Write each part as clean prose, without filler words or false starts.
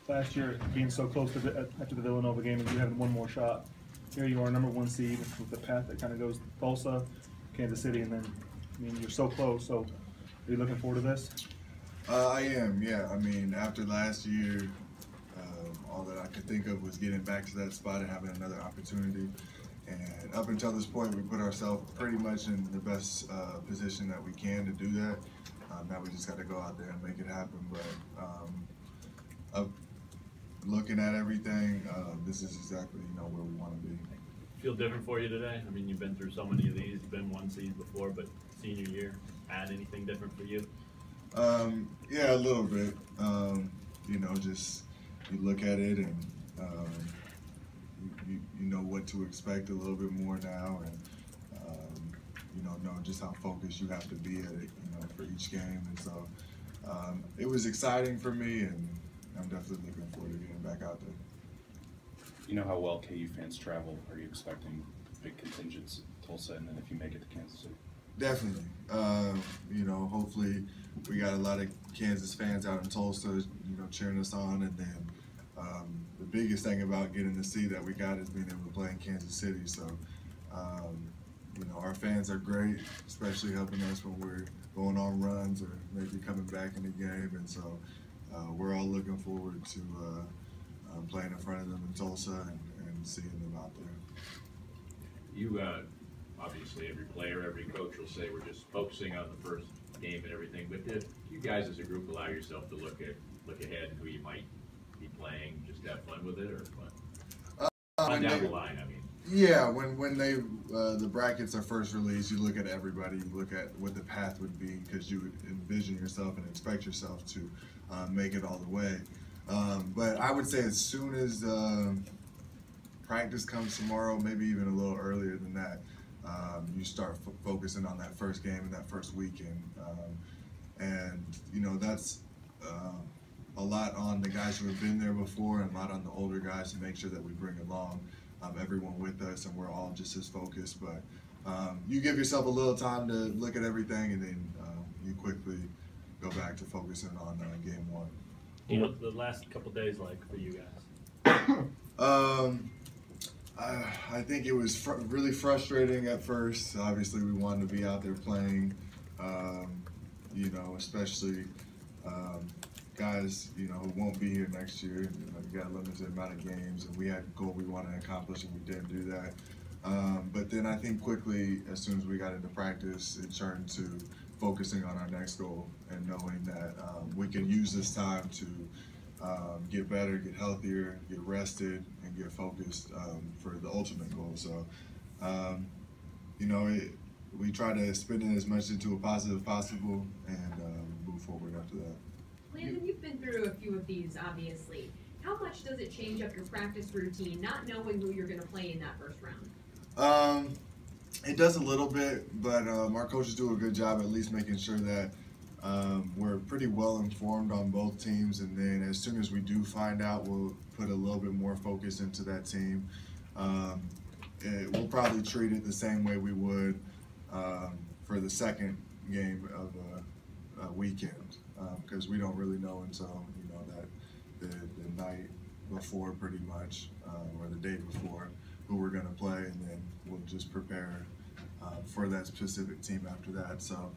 last year being so close to after the Villanova game and you having one more shot. Here you are, number 1 seed with the path that kind of goes Tulsa, Kansas City, and then, I mean, you're so close. So, are you looking forward to this? I am, yeah. I mean, after last year, all that I could think of was getting back to that spot and having another opportunity. And up until this point, we put ourselves pretty much in the best position that we can to do that. Now we just got to go out there and make it happen. But looking at everything, this is exactly where we want to be. Feel different for you today? I mean, you've been through so many of these. You've been 1 seed before, but senior year, add anything different for you? Yeah, a little bit. Just you look at it and you know what to expect a little bit more now, and know just how focused you have to be at it, for each game. And so it was exciting for me, and I'm definitely looking forward to getting back out there. You know how well KU fans travel. Are you expecting big contingents at Tulsa, and then if you make it to Kansas City? Definitely. Hopefully we got a lot of Kansas fans out in Tulsa, cheering us on. And then the biggest thing about getting the seat that we got is being able to play in Kansas City. So, our fans are great, especially helping us when we're going on runs or maybe coming back in the game. And so we're all looking forward to playing in front of them in Tulsa and seeing them out there. You obviously, every player, every coach will say we're just focusing on the first game and everything. But if you guys as a group allow yourself to look ahead who you might be playing, just have fun with it, or what? Down the line, I mean. Yeah, when the brackets are first released, you look at everybody, you look at what the path would be, because you would envision yourself and expect yourself to make it all the way. But I would say as soon as practice comes tomorrow, maybe even a little earlier than that, you start focusing on that first game and that first weekend. That's a lot on the guys who have been there before and a lot on the older guys to make sure that we bring along everyone with us and we're all just as focused. But you give yourself a little time to look at everything, and then you quickly go back to focusing on game 1. What's the last couple days like for you guys? I think it was really frustrating at first. Obviously, we wanted to be out there playing, especially guys, who won't be here next year. You got a limited amount of games, and we had a goal we wanted to accomplish, and we didn't do that. But then I think quickly, as soon as we got into practice, it turned to focusing on our next goal and knowing that we can use this time to get better, get healthier, get rested, and get focused for the ultimate goal. So, we try to spin it as much into a positive possible and move forward after that. Landen, you've been through a few of these, obviously. How much does it change up your practice routine, not knowing who you're going to play in that first round? It does a little bit, but our coaches do a good job at least making sure that we're pretty well informed on both teams, and then as soon as we do find out, we'll put a little bit more focus into that team. We'll probably treat it the same way we would for the second game of a weekend, because we don't really know until that the night before, pretty much, or the day before, who we're going to play, and then we'll just prepare for that specific team after that. So,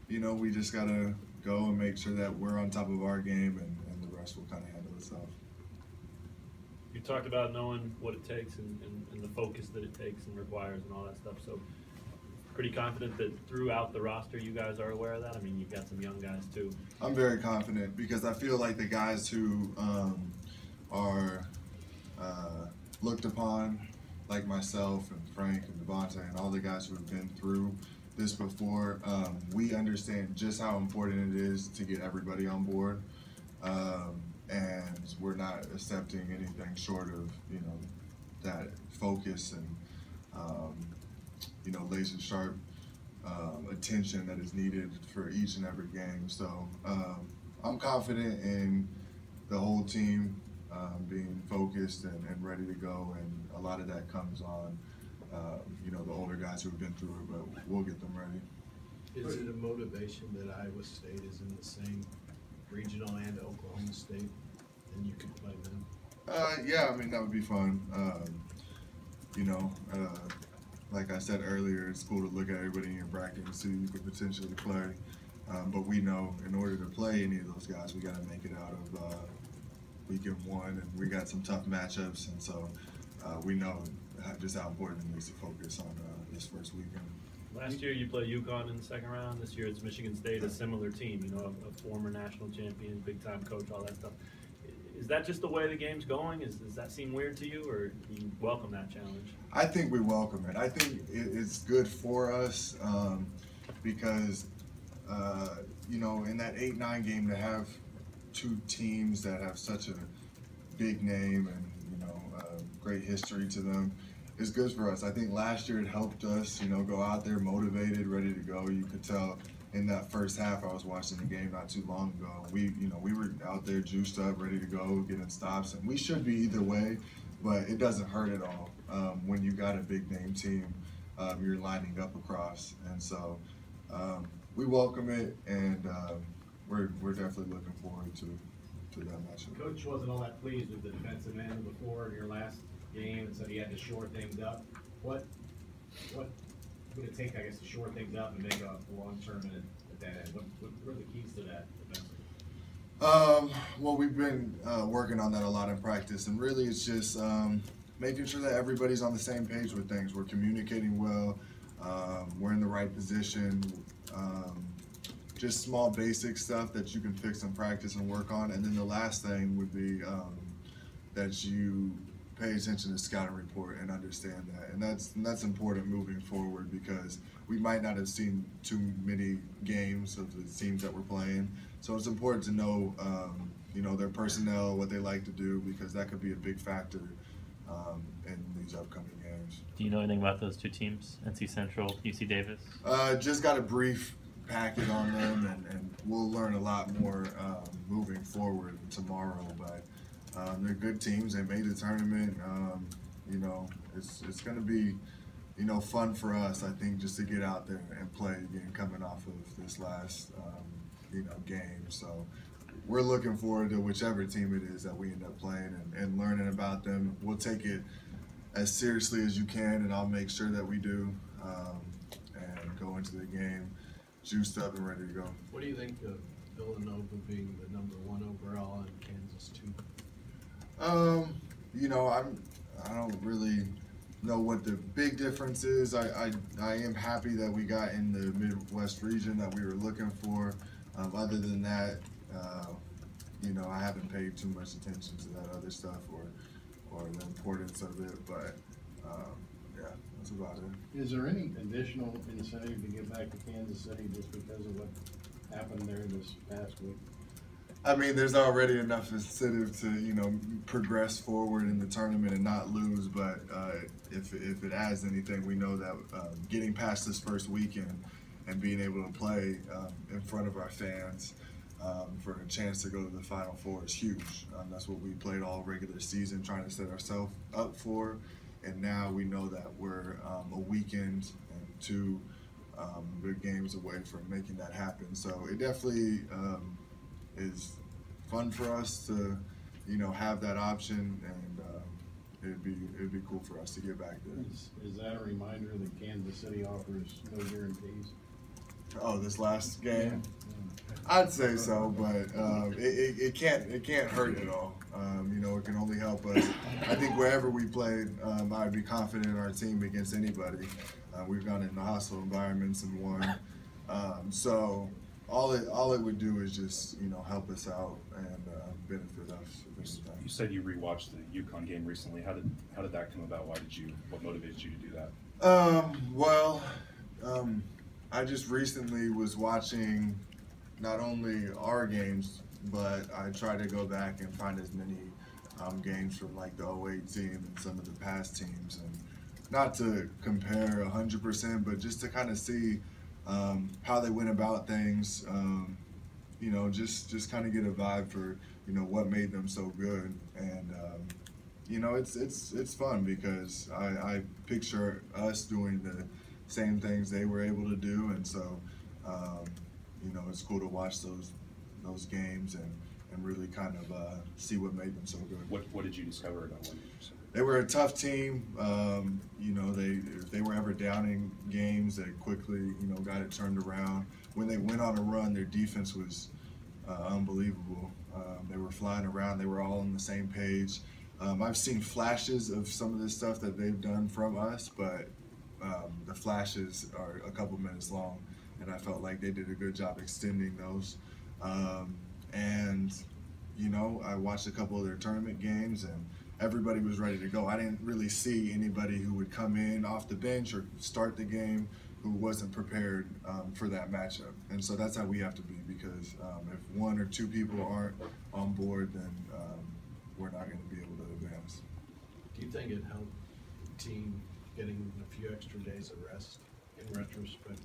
we just got to go and make sure that we're on top of our game, and the rest will kind of handle itself. You talked about knowing what it takes and the focus that it takes and requires and all that stuff. So, pretty confident that throughout the roster you guys are aware of that? I mean, you've got some young guys too. I'm very confident because I feel like the guys who are looked upon, like myself and Frank and Devontae and all the guys who have been through this before, we understand just how important it is to get everybody on board, and we're not accepting anything short of that focus and laser sharp attention that is needed for each and every game. So I'm confident in the whole team being focused and ready to go, and a lot of that comes on the older guys who have been through it, but we'll get them ready. Is it a motivation that Iowa State is in the same regional and Oklahoma State and you could play them? Yeah, I mean, that would be fun. You know, like I said earlier, it's cool to look at everybody in your bracket and see who you could potentially play. But we know in order to play any of those guys, we got to make it out of weekend one, and we got some tough matchups, and so we know just how important it is to focus on this first weekend. Last year you played UConn in the second round. This year it's Michigan State, a similar team, you know, a former national champion, big time coach, all that stuff. Is that just the way the game's going? Does that seem weird to you, or do you welcome that challenge? I think we welcome it. I think it's good for us because, you know, in that 8-9 game to have two teams that have such a big name and, you know, great history to them is good for us. I think last year it helped us, you know, go out there motivated, ready to go. You could tell in that first half, I was watching the game not too long ago. We were out there juiced up, ready to go, getting stops, and we should be either way, but it doesn't hurt at all when you got a big name team you're lining up across, and so we welcome it, and we're definitely looking forward to that matchup. Coach wasn't all that pleased with the defensive end before in your last game and said he had to shore things up. What would it take, I guess, to shore things up and make a long tournament at that end? What are the keys to that defensively? Well, we've been working on that a lot in practice, and really it's just making sure that everybody's on the same page with things. We're communicating well, we're in the right position, just small basic stuff that you can fix in practice and work on. And then the last thing would be that you pay attention to scouting report and understand that, and that's important moving forward because we might not have seen too many games of the teams that we're playing. So it's important to know, you know, their personnel, what they like to do, because that could be a big factor in these upcoming games. Do you know anything about those two teams, NC Central, UC Davis? Just got a brief packet on them, and we'll learn a lot more moving forward tomorrow. But they're good teams. They made the tournament. You know, it's going to be, you know, fun for us, I think, just to get out there and play again, coming off of this last, you know, game. So we're looking forward to whichever team it is that we end up playing and learning about them. We'll take it as seriously as you can, and I'll make sure that we do, and go into the game juiced up and ready to go. What do you think of Villanova being the #1 overall and Kansas 2? You know, I don't really know what the big difference is. I am happy that we got in the Midwest region that we were looking for. Other than that, you know, I haven't paid too much attention to that other stuff or the importance of it, but yeah, that's about it. Is there any additional incentive to get back to Kansas City just because of what happened there this past week? I mean, there's already enough incentive to, you know, progress forward in the tournament and not lose, but if it adds anything, we know that getting past this first weekend and being able to play in front of our fans for a chance to go to the Final Four is huge. That's what we played all regular season, trying to set ourselves up for, and now we know that we're a weekend and 2 big games away from making that happen. So it definitely is fun for us to, you know, have that option, and it'd be cool for us to get back there. Is that a reminder that Kansas City offers no guarantees? Oh, this last game? I'd say so, but it can't hurt at all. You know, it can only help us. I think wherever we played, I'd be confident in our team against anybody. We've gone into hostile environments and won. So all it would do is just, you know, help us out and benefit us. You said you rewatched the UConn game recently. How did that come about? What motivated you to do that? Well, I just recently was watching not only our games, but I try to go back and find as many games from like the 08 team and some of the past teams, and not to compare 100%, but just to kind of see how they went about things. You know, just kind of get a vibe for, you know, what made them so good, and you know, it's fun because I picture us doing the same things they were able to do, and so you know, it's cool to watch those games and and really kind of see what made them so good. What did you discover about Landen? They were a tough team. You know, if they were ever down in games, they quickly, you know, got it turned around. When they went on a run, their defense was unbelievable. They were flying around. They were all on the same page. I've seen flashes of some of the stuff that they've done from us, but the flashes are a couple minutes long, and I felt like they did a good job extending those. And, you know, I watched a couple of their tournament games, and everybody was ready to go. I didn't really see anybody who would come in off the bench or start the game who wasn't prepared for that matchup. And so that's how we have to be, because if one or two people aren't on board, then we're not going to be able to advance. Do you think it helped the team getting a few extra days of rest in retrospect?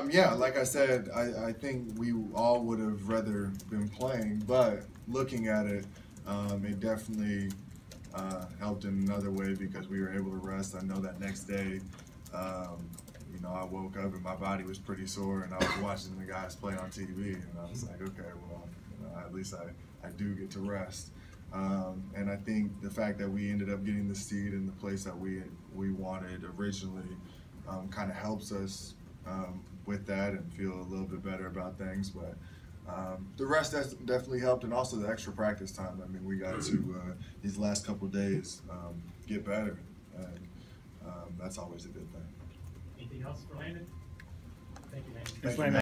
Yeah, like I said, I think we all would have rather been playing, but looking at it, it definitely helped in another way because we were able to rest. I know that next day, you know, I woke up and my body was pretty sore, and I was watching the guys play on TV, and I was like, okay, well, you know, at least I do get to rest. And I think the fact that we ended up getting the seed in the place that we wanted originally kind of helps us with that and feel a little bit better about things. But the rest has definitely helped, and also the extra practice time. I mean, we got to these last couple of days get better, and that's always a good thing. Anything else for Landen? Thank you, man. Thanks, Landen.